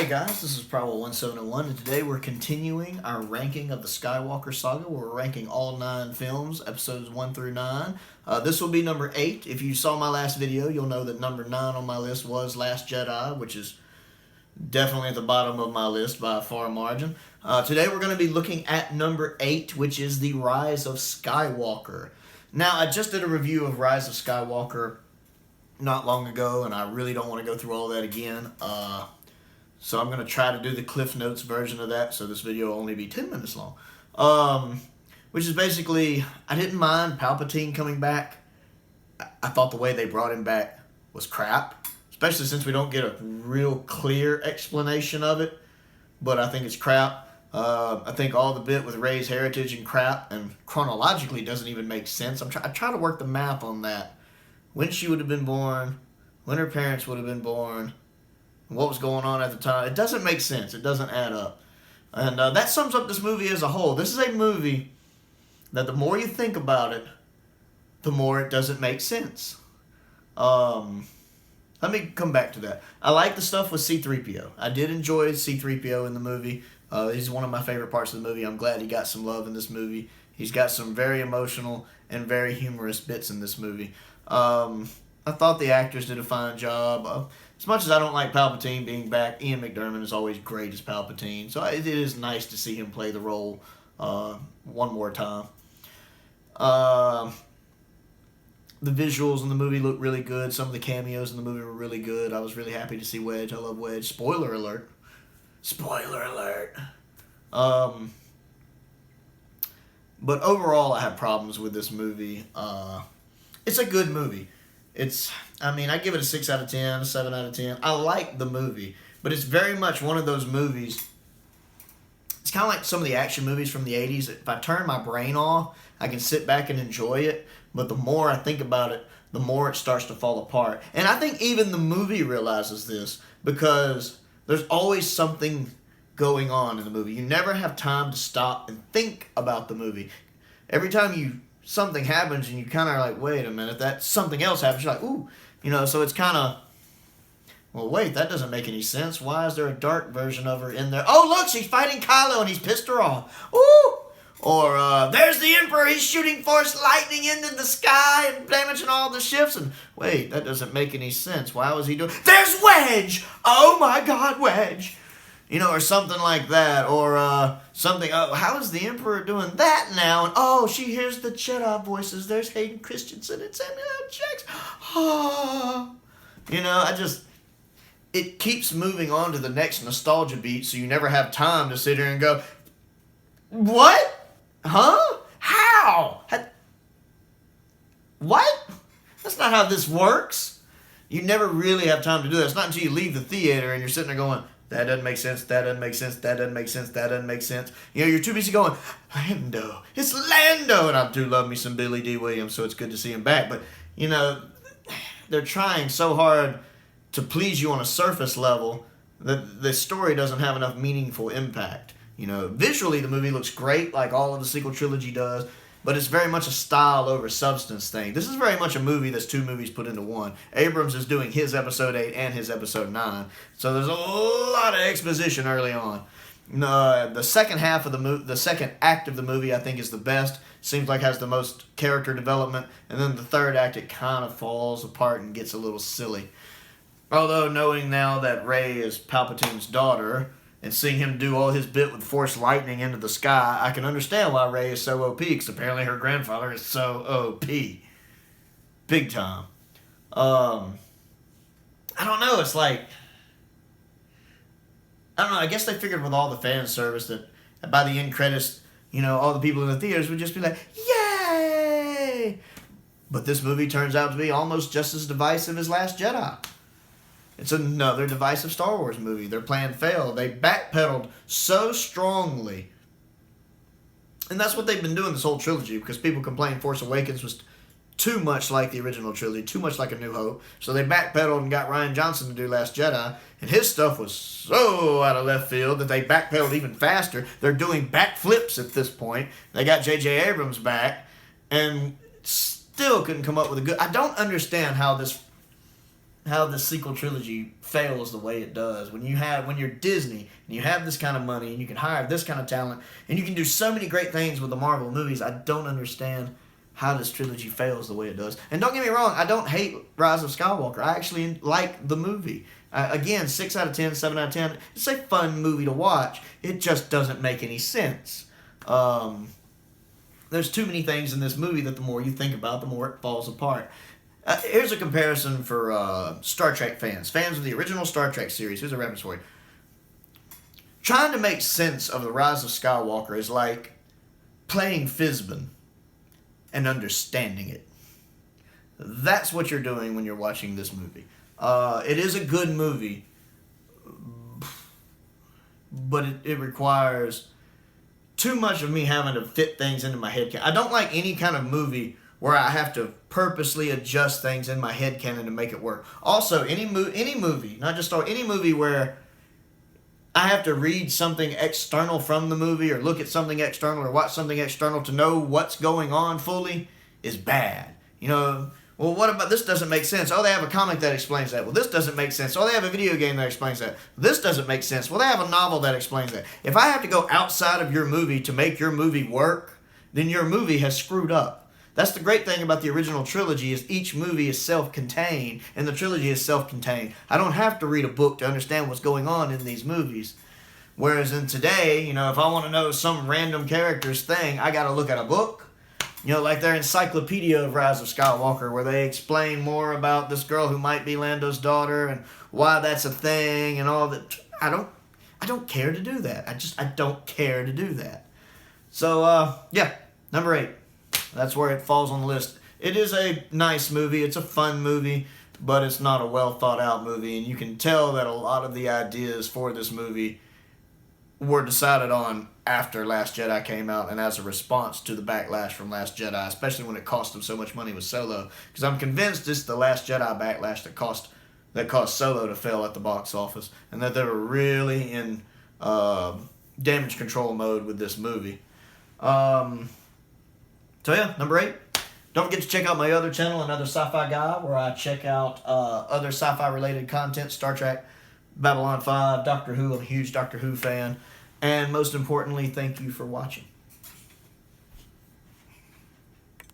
Hey guys, this is Probable171, and today we're continuing our ranking of the Skywalker Saga, where we're ranking all 9 films, episodes 1 through 9. This will be number 8. If you saw my last video, you'll know that number 9 on my list was Last Jedi, which is definitely at the bottom of my list by a far margin. Today we're going to be looking at number 8, which is The Rise of Skywalker. Now, I just did a review of Rise of Skywalker not long ago, and I really don't want to go through all that again. So I'm going to try to do the Cliff Notes version of that, so this video will only be 10 minutes long. Which is basically, I didn't mind Palpatine coming back. I thought the way they brought him back was crap, especially since we don't get a real clear explanation of it, but I think it's crap. I think all the bit with Rey's heritage and crap, and chronologically doesn't even make sense. I try to work the math on that. When she would have been born, when her parents would have been born, what was going on at the time. It doesn't make sense. It doesn't add up. And that sums up this movie as a whole. This is a movie that the more you think about it, the more it doesn't make sense. Let me come back to that. I like the stuff with C-3PO. I did enjoy C-3PO in the movie. He's one of my favorite parts of the movie. I'm glad he got some love in this movie. He's got some very emotional and very humorous bits in this movie. I thought the actors did a fine job. As much as I don't like Palpatine being back, Ian McDiarmid is always great as Palpatine. So it is nice to see him play the role one more time. The visuals in the movie look really good. Some of the cameos in the movie were really good. I was really happy to see Wedge. I love Wedge. Spoiler alert. Spoiler alert. But overall, I have problems with this movie. It's a good movie. I give it a 6 out of 10, a 7 out of 10. I like the movie, but it's very much one of those movies. It's kind of like some of the action movies from the 80s. If I turn my brain off, I can sit back and enjoy it, but the more I think about it, the more it starts to fall apart. And I think even the movie realizes this, because there's always something going on in the movie. You never have time to stop and think about the movie. Every time something happens and you kind of are like, wait a minute, that something else happens, you're like, ooh, so it's kind of, well, wait, that doesn't make any sense. Why is there a dark version of her in there? Oh, look, she's fighting Kylo and he's pissed her off. Ooh! Or, there's the Emperor, he's shooting force lightning into the sky and damaging all the ships, and wait, that doesn't make any sense. Why was he doing, there's Wedge! Oh my God, Wedge! Or something like that, or something, oh, how is the Emperor doing that now? And oh, she hears the Jedi voices. There's Hayden Christensen and Samuel L. Jackson. Oh. It keeps moving on to the next nostalgia beat, so you never have time to sit here and go, what? Huh? How? What? That's not how this works. You never really have time to do that. It's not until you leave the theater and you're sitting there going, that doesn't make sense, that doesn't make sense, that doesn't make sense, that doesn't make sense. You're too busy going, Lando, it's Lando. And I do love me some Billy D. Williams, so it's good to see him back. But, they're trying so hard to please you on a surface level that the story doesn't have enough meaningful impact. Visually the movie looks great, like all of the sequel trilogy does, but it's very much a style over substance thing. This is very much a movie that's 2 movies put into one. Abrams is doing his episode 8 and his episode 9. So there's a lot of exposition early on. The second half of the second act of the movie, I think, is the best. Seems like has the most character development. And then the third act, it kind of falls apart and gets a little silly. Although knowing now that Rey is Palpatine's daughter, and seeing him do all his bit with force lightning into the sky, I can understand why Rey is so OP, because apparently her grandfather is so OP. Big time. I don't know, it's like, I don't know, I guess they figured with all the fan service that by the end credits, all the people in the theaters would just be like, yay! But this movie turns out to be almost just as divisive as Last Jedi. It's another divisive Star Wars movie. Their plan failed. They backpedaled so strongly. And that's what they've been doing this whole trilogy, because people complained Force Awakens was too much like the original trilogy, too much like A New Hope. So they backpedaled and got Rian Johnson to do Last Jedi, and his stuff was so out of left field that they backpedaled even faster. They're doing backflips at this point. They got J.J. Abrams back, and still couldn't come up with a good... I don't understand how this how the sequel trilogy fails the way it does. When you're Disney and you have this kind of money and you can hire this kind of talent and you can do so many great things with the Marvel movies, I don't understand how this trilogy fails the way it does. And don't get me wrong, I don't hate Rise of Skywalker. I actually like the movie. Again, 6 out of 10, 7 out of 10. It's a fun movie to watch. It just doesn't make any sense. There's too many things in this movie that the more you think about, the more it falls apart. Here's a comparison for Star Trek fans of the original Star Trek series. Here's a reference for you. Trying to make sense of the Rise of Skywalker is like playing Fizbin and understanding it. That's what you're doing when you're watching this movie. It is a good movie, but it requires too much of me having to fit things into my head. I don't like any kind of movie where I have to purposely adjust things in my head canon to make it work. Also, any movie, not just any movie where I have to read something external from the movie or look at something external or watch something external to know what's going on fully is bad. You know, well, what about this doesn't make sense? Oh, they have a comic that explains that. Well, this doesn't make sense. Oh, they have a video game that explains that. This doesn't make sense. Well, they have a novel that explains that. If I have to go outside of your movie to make your movie work, then your movie has screwed up. That's the great thing about the original trilogy is each movie is self-contained, and the trilogy is self-contained. I don't have to read a book to understand what's going on in these movies. Whereas in today, you know, if I want to know some random character's thing, I got to look at a book. You know, like their encyclopedia of Rise of Skywalker, where they explain more about this girl who might be Lando's daughter and why that's a thing and all that. I don't care to do that. I don't care to do that. So, yeah, number 8. That's where it falls on the list. It is a nice movie. It's a fun movie, but it's not a well thought out movie. And you can tell that a lot of the ideas for this movie were decided on after Last Jedi came out and as a response to the backlash from Last Jedi, especially when it cost them so much money with Solo. Because I'm convinced it's the Last Jedi backlash that caused Solo to fail at the box office, and that they were really in damage control mode with this movie. So yeah, number 8. Don't forget to check out my other channel, Another Sci-Fi Guy, where I check out other sci-fi related content, Star Trek, Babylon 5, Doctor Who. I'm a huge Doctor Who fan. And most importantly, thank you for watching.